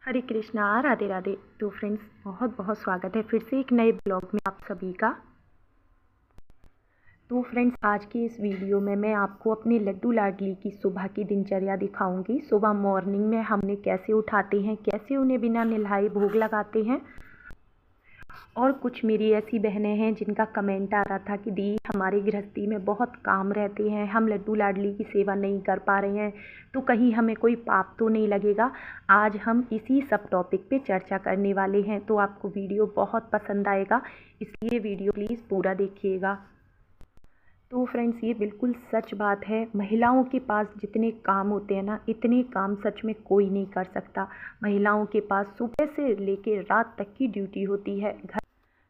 हरे कृष्णा, राधे राधे। तो फ्रेंड्स, बहुत बहुत स्वागत है फिर से एक नए ब्लॉग में आप सभी का। तो फ्रेंड्स, आज की इस वीडियो में मैं आपको अपने लड्डू लाडली की सुबह की दिनचर्या दिखाऊंगी। सुबह मॉर्निंग में हमने कैसे उठाते हैं, कैसे उन्हें बिना नहलाए भोग लगाते हैं। और कुछ मेरी ऐसी बहनें हैं जिनका कमेंट आ रहा था कि दी, हमारे गृहस्थी में बहुत काम रहते हैं, हम लड्डू लाडली की सेवा नहीं कर पा रहे हैं, तो कहीं हमें कोई पाप तो नहीं लगेगा। आज हम इसी सब टॉपिक पे चर्चा करने वाले हैं, तो आपको वीडियो बहुत पसंद आएगा, इसलिए वीडियो प्लीज़ पूरा देखिएगा। तो फ्रेंड्स, ये बिल्कुल सच बात है, महिलाओं के पास जितने काम होते हैं ना, इतने काम सच में कोई नहीं कर सकता। महिलाओं के पास सुबह से लेकर रात तक की ड्यूटी होती है।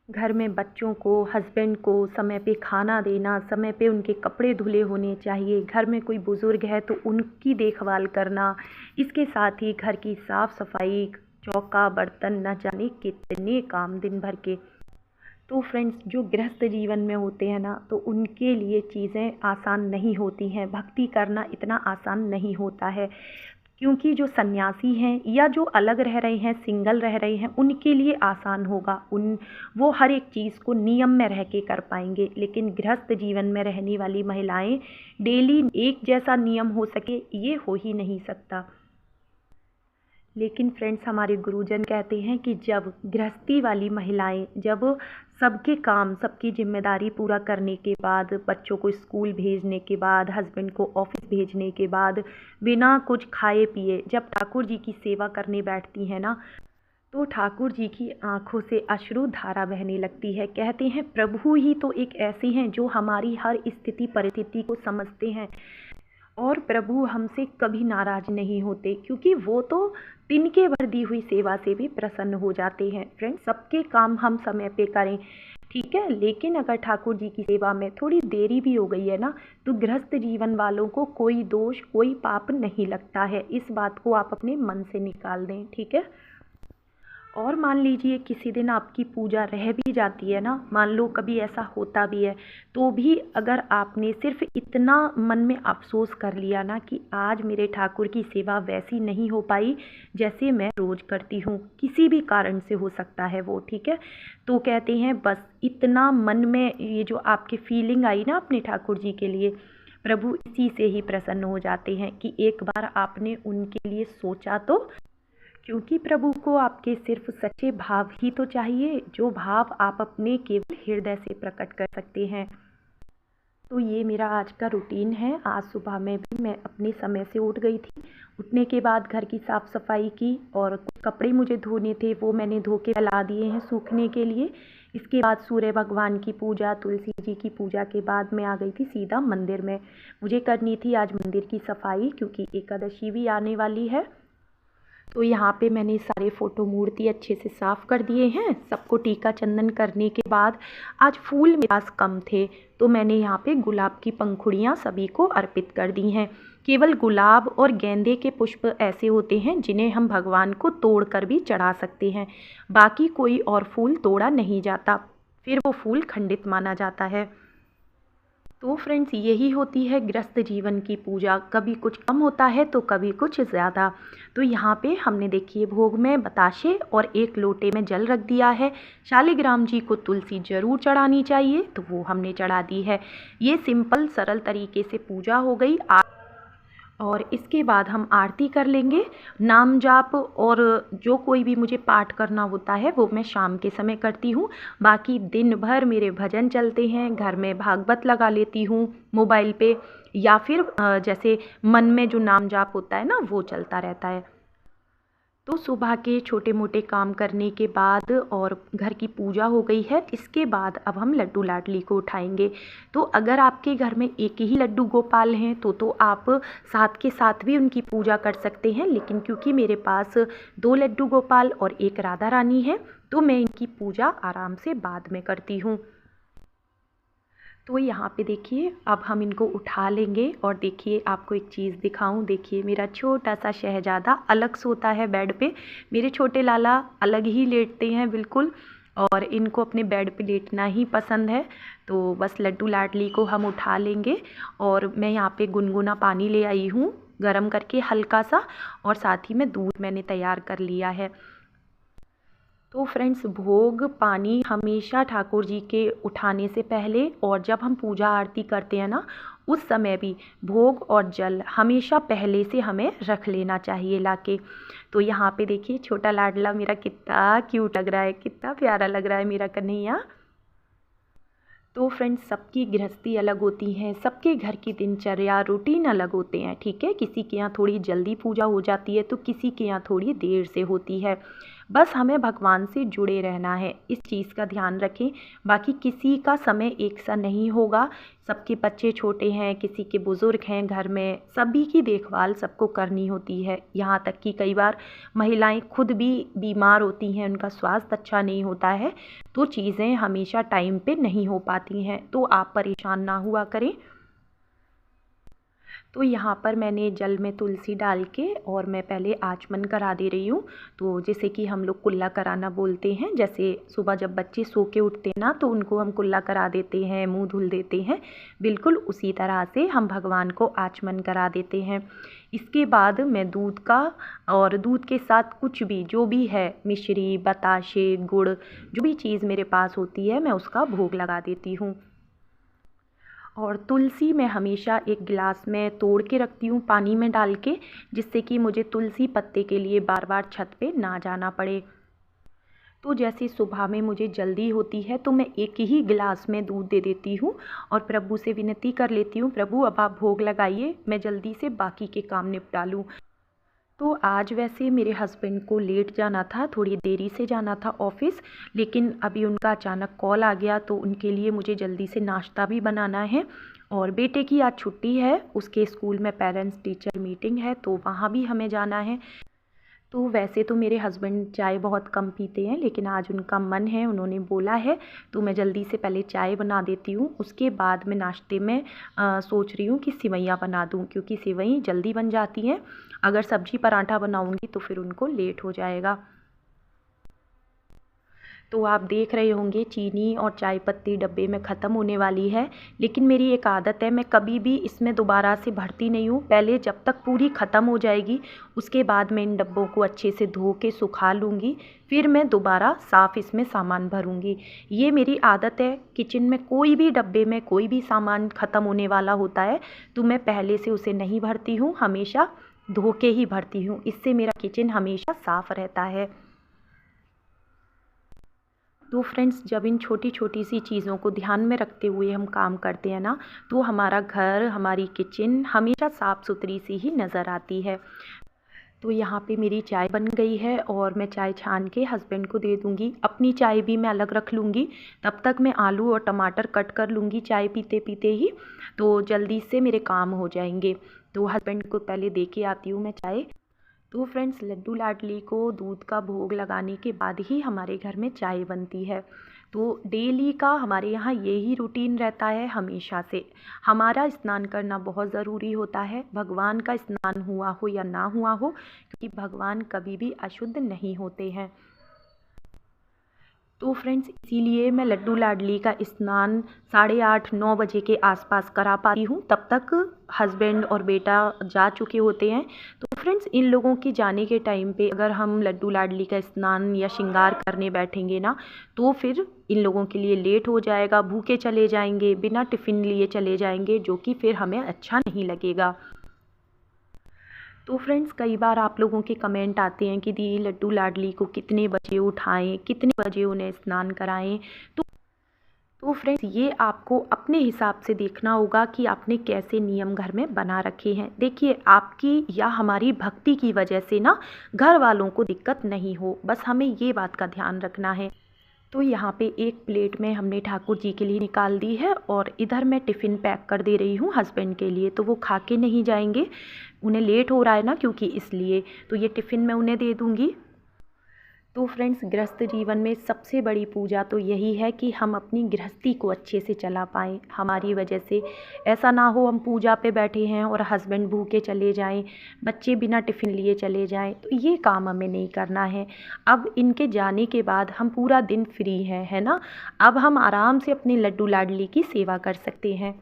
घर में बच्चों को, हस्बैंड को समय पे खाना देना, समय पे उनके कपड़े धुले होने चाहिए, घर में कोई बुज़ुर्ग है तो उनकी देखभाल करना, इसके साथ ही घर की साफ़ सफाई, चौका बर्तन, न जाने कितने काम दिन भर के। तो फ्रेंड्स, जो गृहस्थ जीवन में होते हैं ना, तो उनके लिए चीज़ें आसान नहीं होती हैं। भक्ति करना इतना आसान नहीं होता है, क्योंकि जो सन्यासी हैं या जो अलग रह रहे हैं, सिंगल रह रहे हैं, उनके लिए आसान होगा। वो हर एक चीज़ को नियम में रह के कर पाएंगे। लेकिन गृहस्थ जीवन में रहने वाली महिलाएं डेली एक जैसा नियम हो सके, ये हो ही नहीं सकता। लेकिन फ्रेंड्स, हमारे गुरुजन कहते हैं कि जब गृहस्थी वाली महिलाएं, जब सबके काम, सबकी जिम्मेदारी पूरा करने के बाद, बच्चों को स्कूल भेजने के बाद, हस्बैंड को ऑफिस भेजने के बाद, बिना कुछ खाए पिए जब ठाकुर जी की सेवा करने बैठती हैं ना, तो ठाकुर जी की आंखों से अश्रु धारा बहने लगती है। कहते हैं प्रभु ही तो एक ऐसे हैं जो हमारी हर स्थिति परिस्थिति को समझते हैं, और प्रभु हमसे कभी नाराज नहीं होते, क्योंकि वो तो तिनके भर दी हुई सेवा से भी प्रसन्न हो जाते हैं। फ्रेंड्स, सबके काम हम समय पे करें, ठीक है, लेकिन अगर ठाकुर जी की सेवा में थोड़ी देरी भी हो गई है ना, तो गृहस्थ जीवन वालों को कोई दोष, कोई पाप नहीं लगता है। इस बात को आप अपने मन से निकाल दें, ठीक है। और मान लीजिए किसी दिन आपकी पूजा रह भी जाती है ना, मान लो कभी ऐसा होता भी है, तो भी अगर आपने सिर्फ इतना मन में अफसोस कर लिया ना कि आज मेरे ठाकुर की सेवा वैसी नहीं हो पाई जैसे मैं रोज़ करती हूँ, किसी भी कारण से हो सकता है वो, ठीक है, तो कहते हैं बस इतना मन में ये जो आपकी फीलिंग आई ना अपने ठाकुर जी के लिए, प्रभु इसी से ही प्रसन्न हो जाते हैं कि एक बार आपने उनके लिए सोचा तो। क्योंकि प्रभु को आपके सिर्फ सच्चे भाव ही तो चाहिए, जो भाव आप अपने केवल हृदय से प्रकट कर सकते हैं। तो ये मेरा आज का रूटीन है। आज सुबह में भी मैं अपने समय से उठ गई थी। उठने के बाद घर की साफ़ सफाई की, और कपड़े मुझे धोने थे वो मैंने धो के फैला दिए हैं सूखने के लिए। इसके बाद सूर्य भगवान की पूजा, तुलसी जी की पूजा के बाद मैं आ गई थी सीधा मंदिर में। मुझे करनी थी आज मंदिर की सफाई, क्योंकि एकादशी भी आने वाली है। तो यहाँ पे मैंने सारे फ़ोटो मूर्ति अच्छे से साफ़ कर दिए हैं। सबको टीका चंदन करने के बाद आज फूल मेरे पास कम थे, तो मैंने यहाँ पे गुलाब की पंखुड़ियाँ सभी को अर्पित कर दी हैं। केवल गुलाब और गेंदे के पुष्प ऐसे होते हैं जिन्हें हम भगवान को तोड़ कर भी चढ़ा सकते हैं, बाकी कोई और फूल तोड़ा नहीं जाता, फिर वो फूल खंडित माना जाता है। तो फ्रेंड्स, यही होती है गृहस्थ जीवन की पूजा, कभी कुछ कम होता है तो कभी कुछ ज़्यादा। तो यहाँ पे हमने देखिए भोग में बताशे और एक लोटे में जल रख दिया है। शालिग्राम जी को तुलसी जरूर चढ़ानी चाहिए, तो वो हमने चढ़ा दी है। ये सिंपल सरल तरीके से पूजा हो गई। और इसके बाद हम आरती कर लेंगे। नाम जाप और जो कोई भी मुझे पाठ करना होता है वो मैं शाम के समय करती हूँ। बाकी दिन भर मेरे भजन चलते हैं, घर में भागवत लगा लेती हूँ मोबाइल पे, या फिर जैसे मन में जो नाम जाप होता है ना, वो चलता रहता है। तो सुबह के छोटे मोटे काम करने के बाद और घर की पूजा हो गई है, इसके बाद अब हम लड्डू लाडली को उठाएंगे। तो अगर आपके घर में एक ही लड्डू गोपाल हैं तो आप साथ के साथ भी उनकी पूजा कर सकते हैं, लेकिन क्योंकि मेरे पास 2 लड्डू गोपाल और एक राधा रानी है, तो मैं इनकी पूजा आराम से बाद में करती हूँ। तो यहाँ पे देखिए अब हम इनको उठा लेंगे, और देखिए आपको एक चीज़ दिखाऊं। देखिए मेरा छोटा सा शहजादा अलग सोता है बेड पे। मेरे छोटे लाला अलग ही लेटते हैं बिल्कुल, और इनको अपने बेड पे लेटना ही पसंद है। तो बस लड्डू लाडली को हम उठा लेंगे, और मैं यहाँ पे गुनगुना पानी ले आई हूँ, गरम करके हल्का सा, और साथ ही में दूध मैंने तैयार कर लिया है। तो फ्रेंड्स, भोग पानी हमेशा ठाकुर जी के उठाने से पहले और जब हम पूजा आरती करते हैं ना, उस समय भी भोग और जल हमेशा पहले से हमें रख लेना चाहिए लाके। तो यहाँ पे देखिए छोटा लाडला मेरा कितना क्यूट लग रहा है, कितना प्यारा लग रहा है मेरा कन्हैया। तो फ्रेंड्स, सबकी गृहस्थी अलग होती है, सबके घर की दिनचर्या रूटीन अलग होते हैं, ठीक है। किसी के यहाँ थोड़ी जल्दी पूजा हो जाती है तो किसी के यहाँ थोड़ी देर से होती है। बस हमें भगवान से जुड़े रहना है, इस चीज़ का ध्यान रखें। बाकी किसी का समय एक सा नहीं होगा, सबके बच्चे छोटे हैं, किसी के बुज़ुर्ग हैं घर में, सभी की देखभाल सबको करनी होती है। यहाँ तक कि कई बार महिलाएं खुद भी बीमार होती हैं, उनका स्वास्थ्य अच्छा नहीं होता है, तो चीज़ें हमेशा टाइम पे नहीं हो पाती हैं, तो आप परेशान ना हुआ करें। तो यहाँ पर मैंने जल में तुलसी डाल के और मैं पहले आचमन करा दे रही हूँ। तो जैसे कि हम लोग कुल्ला कराना बोलते हैं, जैसे सुबह जब बच्चे सो के उठते हैं ना, तो उनको हम कुल्ला करा देते हैं, मुंह धुल देते हैं, बिल्कुल उसी तरह से हम भगवान को आचमन करा देते हैं। इसके बाद मैं दूध का, और दूध के साथ कुछ भी जो भी है, मिश्री, बताशे, गुड़, जो भी चीज़ मेरे पास होती है मैं उसका भोग लगा देती हूँ। और तुलसी मैं हमेशा एक गिलास में तोड़ के रखती हूँ पानी में डाल के, जिससे कि मुझे तुलसी पत्ते के लिए बार बार छत पे ना जाना पड़े। तो जैसे सुबह में मुझे जल्दी होती है तो मैं एक ही गिलास में दूध दे देती हूँ और प्रभु से विनती कर लेती हूँ, प्रभु अब आप भोग लगाइए, मैं जल्दी से बाकी के काम निपटा लूँ। तो आज वैसे मेरे हस्बैंड को लेट जाना था, थोड़ी देरी से जाना था ऑफ़िस, लेकिन अभी उनका अचानक कॉल आ गया तो उनके लिए मुझे जल्दी से नाश्ता भी बनाना है। और बेटे की आज छुट्टी है, उसके स्कूल में पेरेंट्स टीचर मीटिंग है तो वहाँ भी हमें जाना है। तो वैसे तो मेरे हस्बैंड चाय बहुत कम पीते हैं, लेकिन आज उनका मन है, उन्होंने बोला है, तो मैं जल्दी से पहले चाय बना देती हूँ। उसके बाद मैं नाश्ते में सोच रही हूँ कि सिवैयाँ बना दूँ, क्योंकि सिवई जल्दी बन जाती हैं। अगर सब्जी पराठा बनाऊँगी तो फिर उनको लेट हो जाएगा। तो आप देख रहे होंगे चीनी और चाय पत्ती डब्बे में ख़त्म होने वाली है, लेकिन मेरी एक आदत है, मैं कभी भी इसमें दोबारा से भरती नहीं हूँ। पहले जब तक पूरी ख़त्म हो जाएगी उसके बाद मैं इन डब्बों को अच्छे से धो के सुखा लूँगी, फिर मैं दोबारा साफ़ इसमें सामान भरूँगी। ये मेरी आदत है, किचन में कोई भी डब्बे में कोई भी सामान ख़त्म होने वाला होता है तो मैं पहले से उसे नहीं भरती हूँ, हमेशा धो के ही भरती हूँ। इससे मेरा किचन हमेशा साफ़ रहता है। तो फ्रेंड्स, जब इन छोटी छोटी सी चीज़ों को ध्यान में रखते हुए हम काम करते हैं ना, तो हमारा घर, हमारी किचन हमेशा साफ़ सुथरी सी ही नज़र आती है। तो यहाँ पे मेरी चाय बन गई है और मैं चाय छान के हस्बैंड को दे दूँगी। अपनी चाय भी मैं अलग रख लूँगी, तब तक मैं आलू और टमाटर कट कर लूँगी चाय पीते पीते ही, तो जल्दी से मेरे काम हो जाएंगे। तो हस्बैंड को पहले दे के आती हूँ मैं चाय। तो फ्रेंड्स, लड्डू लाडली को दूध का भोग लगाने के बाद ही हमारे घर में चाय बनती है। तो डेली का हमारे यहाँ यही रूटीन रहता है हमेशा से। हमारा स्नान करना बहुत ज़रूरी होता है, भगवान का स्नान हुआ हो या ना हुआ हो, क्योंकि भगवान कभी भी अशुद्ध नहीं होते हैं। तो फ्रेंड्स, इसीलिए मैं लड्डू लाडली का स्नान 8:30-9 बजे के आसपास करा पाती हूँ, तब तक हस्बैंड और बेटा जा चुके होते हैं। तो फ्रेंड्स, इन लोगों के जाने के टाइम पे अगर हम लड्डू लाडली का स्नान या श्रृंगार करने बैठेंगे ना, तो फिर इन लोगों के लिए लेट हो जाएगा, भूखे चले जाएंगे, बिना टिफ़िन लिए चले जाएंगे, जो कि फिर हमें अच्छा नहीं लगेगा। तो फ्रेंड्स, कई बार आप लोगों के कमेंट आते हैं कि दीदी लड्डू लाडली को कितने बजे उठाएं, कितने बजे उन्हें स्नान कराएं। तो फ्रेंड्स, ये आपको अपने हिसाब से देखना होगा कि आपने कैसे नियम घर में बना रखे हैं। देखिए, आपकी या हमारी भक्ति की वजह से ना घर वालों को दिक्कत नहीं हो, बस हमें ये बात का ध्यान रखना है। तो यहाँ पे एक प्लेट में हमने ठाकुर जी के लिए निकाल दी है और इधर मैं टिफ़िन पैक कर दे रही हूँ हस्बैंड के लिए, तो वो खा के नहीं जाएंगे, उन्हें लेट हो रहा है ना, क्योंकि इसलिए तो ये टिफ़िन मैं उन्हें दे दूँगी। तो फ्रेंड्स, गृहस्थ जीवन में सबसे बड़ी पूजा तो यही है कि हम अपनी गृहस्थी को अच्छे से चला पाएँ। हमारी वजह से ऐसा ना हो हम पूजा पे बैठे हैं और हस्बैंड भूखे चले जाएं, बच्चे बिना टिफ़िन लिए चले जाएं, तो ये काम हमें नहीं करना है। अब इनके जाने के बाद हम पूरा दिन फ्री हैं, है ना। अब हम आराम से अपने लड्डू लाडली की सेवा कर सकते हैं।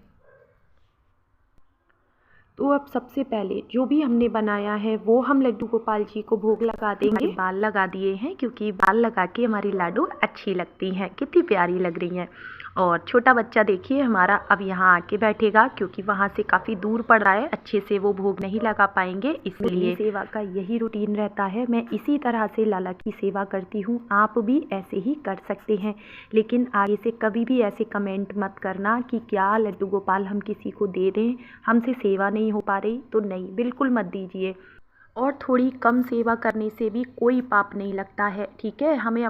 तो अब सबसे पहले जो भी हमने बनाया है वो हम लड्डू गोपाल जी को भोग लगा देंगे। बाल लगा दिए हैं क्योंकि बाल लगा के हमारी लाडू अच्छी लगती हैं, कितनी प्यारी लग रही हैं। और छोटा बच्चा देखिए हमारा अब यहाँ आके बैठेगा क्योंकि वहाँ से काफ़ी दूर पड़ रहा है, अच्छे से वो भोग नहीं लगा पाएंगे, इसलिए सेवा का यही रूटीन रहता है। मैं इसी तरह से लाला की सेवा करती हूँ, आप भी ऐसे ही कर सकते हैं। लेकिन आगे से कभी भी ऐसे कमेंट मत करना कि क्या लड्डू गोपाल हम किसी को दे दें, हमसे सेवा नहीं हो पा रही, तो नहीं, बिल्कुल मत दीजिए। और थोड़ी कम सेवा करने से भी कोई पाप नहीं लगता है, ठीक है। हमें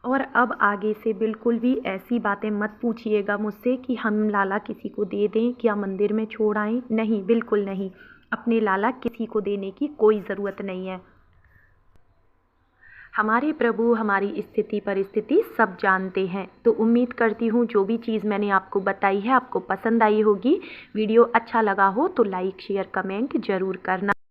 और अब आगे से बिल्कुल भी ऐसी बातें मत पूछिएगा मुझसे कि हम लाला किसी को दे दें, क्या मंदिर में छोड़ आएँ, नहीं, बिल्कुल नहीं। अपने लाला किसी को देने की कोई ज़रूरत नहीं है। हमारे प्रभु हमारी स्थिति परिस्थिति सब जानते हैं। तो उम्मीद करती हूँ जो भी चीज़ मैंने आपको बताई है आपको पसंद आई होगी। वीडियो अच्छा लगा हो तो लाइक शेयर कमेंट ज़रूर करना।